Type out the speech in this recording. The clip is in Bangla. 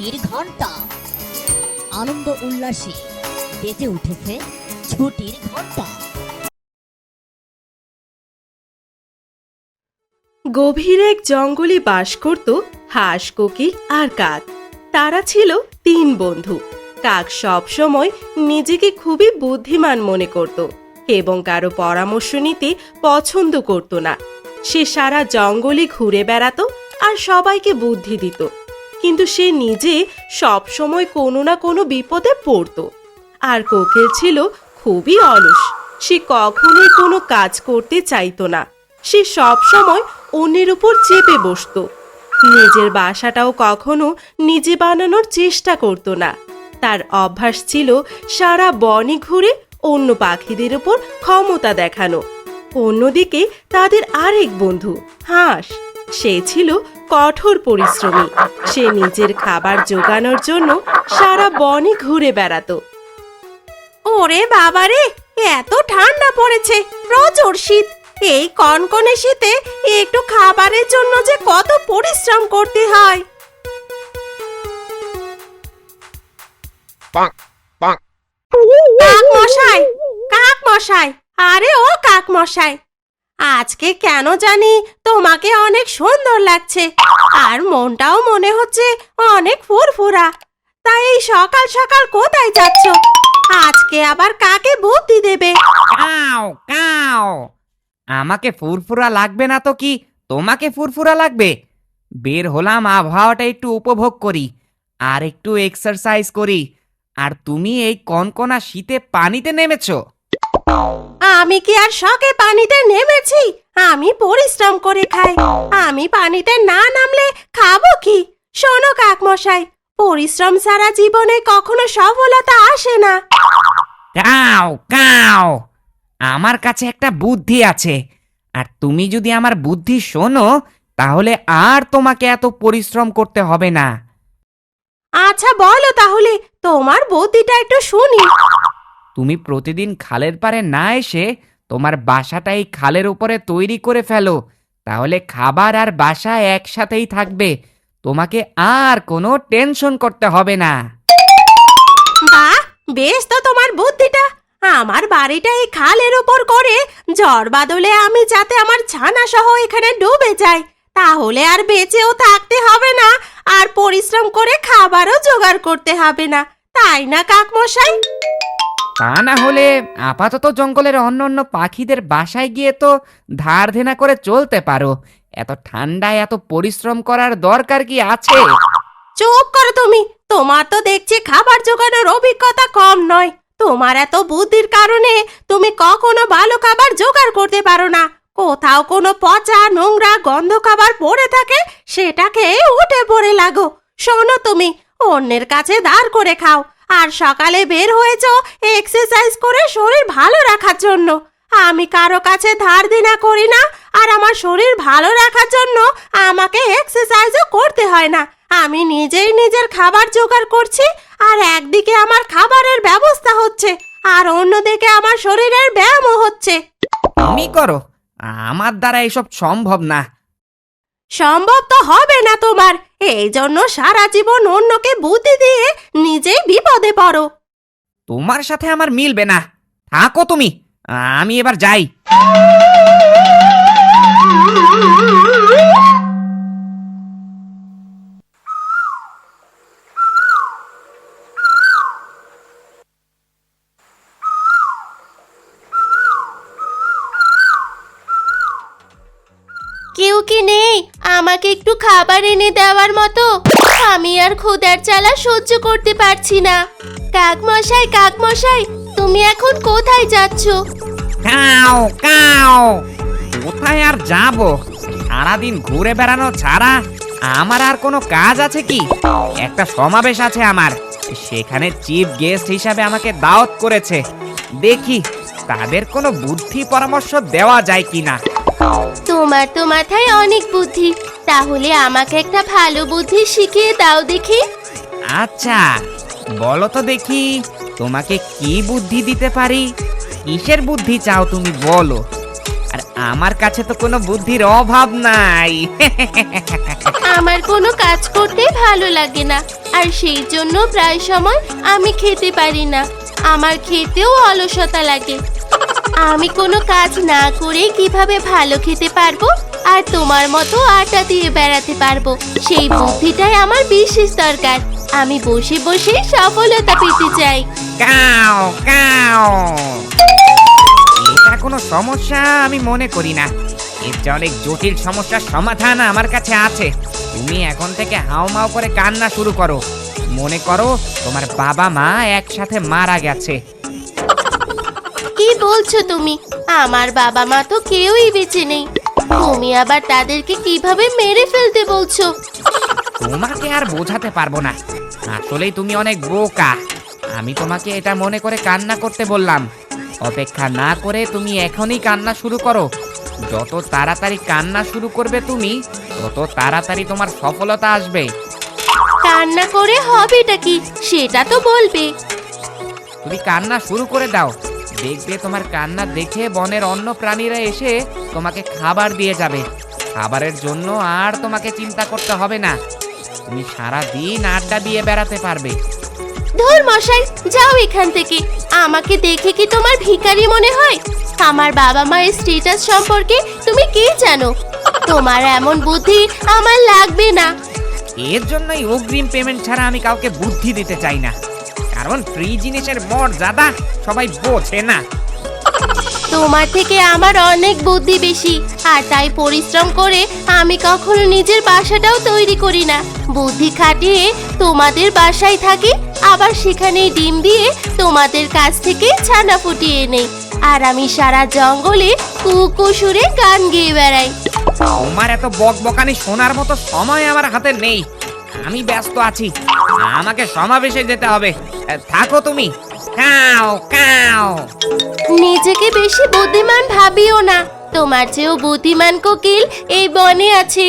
ছুটির ঘন্টা। আনন্দ উল্লাসে বেজে উঠেছে ছুটির ঘন্টা। গভীর এক জঙ্গলে বাস করত হাঁস, কোকিল আর কাক। তারা ছিল 3 বন্ধু। কাক সব সময় নিজেকে খুবই বুদ্ধিমান মনে করত এবং কারো পরামর্শ নিতে পছন্দ করত না। সে সারা জঙ্গলে ঘুরে বেড়াতো আর সবাইকে বুদ্ধি দিত, কিন্তু সে নিজে সব সময় কোনো না কোনো বিপদে পড়ত। আর কোকিল ছিল খুবই অলস। সে কখনোই কোনো কাজ করতে চাইতো না। সে সব সময় অন্যের উপর চেপে বসতো। নিজের বাসাটাও কখনো নিজে বানানোর চেষ্টা করতো না। তার অভ্যাস ছিল সারা বনে ঘুরে অন্য পাখিদের উপর ক্ষমতা দেখানো। অন্যদিকে তাদের আরেক বন্ধু হাঁস, সে ছিল কঠোর পরিশ্রমী। সে নিজের খাবার জোগানোর জন্য সারা বনে ঘুরে বেড়াতো। ওরে বাবারে, এত ঠান্ডা পড়েছে, প্রচুর শীত। এই কনকনে শীতে একটু খাবারের জন্য যে কত পরিশ্রম করতে হয়। কাক মশাই, কাক মশাই, আরে ও কাক মশাই, আজকে কেন জানি তোমাকে অনেক সুন্দর লাগছে, আর মনটাও মনে হচ্ছে অনেক ফুরফুরা। তাই এই সকাল সকাল কোথায় যাচ্ছ? আজকে আবার কাকে বুদ্ধি দেবে? কাও কাও, আমাকে ফুরফুরা লাগবে না তো কি তোমাকে ফুরফুরা লাগবে? বের হলাম আবহাওয়াটা একটু উপভোগ করি আর একটু এক্সারসাইজ করি, আর তুমি এই কনকনা শীতে পানিতে নেমেছো? আমি কি আর শখে পানিতে নেমেছি? আমি পরিশ্রম করে খাই। আমি পানিতে না নামলে খাবো কি? শোনো কাক মশাই, পরিশ্রম ছাড়া জীবনে কখনো সফলতা আসে না। কাও কাও, আমার কাছে একটা বুদ্ধি আছে, আর তুমি যদি আমার বুদ্ধি শোনো তাহলে আর তোমাকে এত পরিশ্রম করতে হবে না। আচ্ছা বলো তাহলে, তোমার বুদ্ধিটা একটু শুনি। তুমি প্রতিদিন খালের পাড়ে না এসে তোমার বাসাটা এই খালের উপরে তৈরি করে ফেলো, তাহলে খাবার আর বাসা একসাথেই থাকবে। তোমাকে আর কোনো টেনশন করতে হবে না। বাহ, বেশ তো তোমার বুদ্ধিটা। আমার বাড়িটা এই খালের উপর করে ঝড় বাদলে আমি যাতে আমার ছানা সহ এখানে ডুবে যাই, তাহলে আর বেঁচেও থাকতে হবে না, আর পরিশ্রম করে খাবারও জোগাড় করতে হবে না, তাই না কাক মশাই? তা না হলে আপাতত জঙ্গলের অন্য অন্য পাখিদের বাসায় গিয়ে তো ধার দেনা করে চলতে পারো। এত ঠান্ডায় এত পরিশ্রম করার দরকার কি আছে? চুপ করো তুমি। তোমার তো দেখছি খাবার জোগানোর অভিজ্ঞতা কম নয়। তোমার এত বুদ্ধির কারণে তুমি কখনো ভালো খাবার জোগাড় করতে পারো না। কোথাও কোনো পচা নোংরা গন্ধ খাবার পড়ে থাকে, সেটাকে উঠে পড়ে লাগো। শোনো তুমি, অন্যের কাছে ধার করে খাও, আর সকালে বের হয়েছো এক্সারসাইজ করে শরীর ভালো রাখার জন্য। আমি কারো কাছে ধার দেনা করি না, আর আমার শরীর ভালো রাখার জন্য আমাকে এক্সারসাইজও করতে হয় না। আমি নিজেই নিজের খাবার জোগাড় করছি, আর একদিকে আমার খাবারের ব্যবস্থা হচ্ছে, আর অন্যদিকে আমার শরীরের ব্যায়ামও হচ্ছে। তুমি করো, আমার দ্বারা এসব সম্ভব না। সম্ভব তো হবে না তোমার, এই জন্য সারা জীবন অন্যকে বুদ্ধি দিয়ে নিজেই বিপদে পড়ো। তোমার সাথে আমার মিলবে না, থাকো তুমি, আমি এবার যাই। কেউ কি নেই আমাকে একটু খাবার এনে দেওয়ার মতো? আমি আর ক্ষুধার জ্বালা সহ্য করতে পারছি না। কাক মশাই, কাক মশাই, তুমি এখন কোথায় যাচ্ছ? কাও কাও, কোথায় আর যাব? সারাদিন ঘুরে বেড়ানো ছাড়া আমার আর কোনো কাজ আছে কি? একটা সমাবেশ আছে আমার, সেখানে চিফ গেস্ট হিসাবে আমাকে দাওয়াত করেছে। দেখি তাদের কোনো বুদ্ধি পরামর্শ দেওয়া যায় কিনা। তোমার তো মাথায় অনেক বুদ্ধি, তাহলে আমাকে একটা ভালো বুদ্ধি শিখিয়ে দাও দেখি। আচ্ছা বলো তো দেখি, তোমাকে কি বুদ্ধি দিতে পারি? কিসের বুদ্ধি চাও তুমি বলো, আর আমার কাছে তো কোনো বুদ্ধির অভাব নাই। আমার কোনো কাজ করতে ভালো লাগে না, আর সেই জন্য প্রায় সময় আমি খেতে পারি না। আমার খেতেও অলসতা লাগে। আমি কোনো কাজ না করে কিভাবে ভালো খেতে পারবো আর তোমার মতো আটা দিয়ে বেড়াতে পারবো, সেই বুদ্ধিটাই আমার বিশেষ দরকার। আমি বসে বসে সফলতা পেতে চাই। কাও কাও, এটা কোনো সমস্যা আমি মনে করি না। এর যে অনেক জটিল সমস্যার সমাধান আমার কাছে আছে। তুমি এখন থেকে হাউমাউ করে কান্না শুরু করো। মনে করো তোমার বাবা মা একসাথে মারা গেছে। কি বলছো তুমি? আমার বাবা মা তো কেউই বেঁচে নেই। তুমি আবার তাদেরকে কিভাবে মেরে ফেলতে বলছো? তোমাকে আর বোঝাতে পারবো না, আসলেই তুমি অনেক বোকা। আমি তোমাকে এটা মনে করে কান্না করতে বললাম। অপেক্ষা না করে তুমি এখনই কান্না শুরু করো। যত তাড়াতাড়ি কান্না শুরু করবে তুমি, তত তাড়াতাড়ি তোমার সফলতা আসবে। কান্না করে হবেটা কি সেটা তো বলবে। তুমি কান্না শুরু করে দাও, দেখবে তোমার কান্না দেখে বনের অন্য প্রাণীরা এসে তোমাকে খাবার দিয়ে যাবে। খাবারের জন্য আর তোমাকে চিন্তা করতে হবে না। তুমি সারা দিন আড্ডা দিয়ে বেড়াতে পারবে। ধুর মশাই, যাও এখান থেকে। আমাকে দেখে কি তোমার ভিখারি মনে হয়? আমার বাবা মায়ের স্ট্যাটাস সম্পর্কে তুমি কি জানো? তোমার এমন বুদ্ধি আমার লাগবে না। এর জন্যই অগ্রিম পেমেন্ট ছাড়া আমি কাউকে বুদ্ধি দিতে চাই না, কারণ ফ্রি জিনিসের মর্যাদা সবাই বোঝে না। তোমার থেকে আমার অনেক বুদ্ধি বেশি, আর তাই পরিশ্রম করে আমি কখনো নিজের বাসাটাও তৈরি করি না। বুদ্ধি খাটিয়ে তোমাদের বাসায় থাকি, আবার সেখানেই ডিম দিয়ে তোমাদের কাছ থেকে ছানা ফুটিয়ে নেই। আর আমি সারা জঙ্গলে কুকু সুরে গান গেয়ে বেড়াই। তোমার এত বকবকানি শোনার মতো সময় আমার হাতে নেই। আমি ব্যস্ত আছি, আমাকে সমাবেশে যেতে হবে। থাকো তুমি। কাও কাও। নিজেকে বেশি বুদ্ধিমান ভাবিও না, তোমার চেয়েও বুদ্ধিমান কোকিল এই বনে আছে।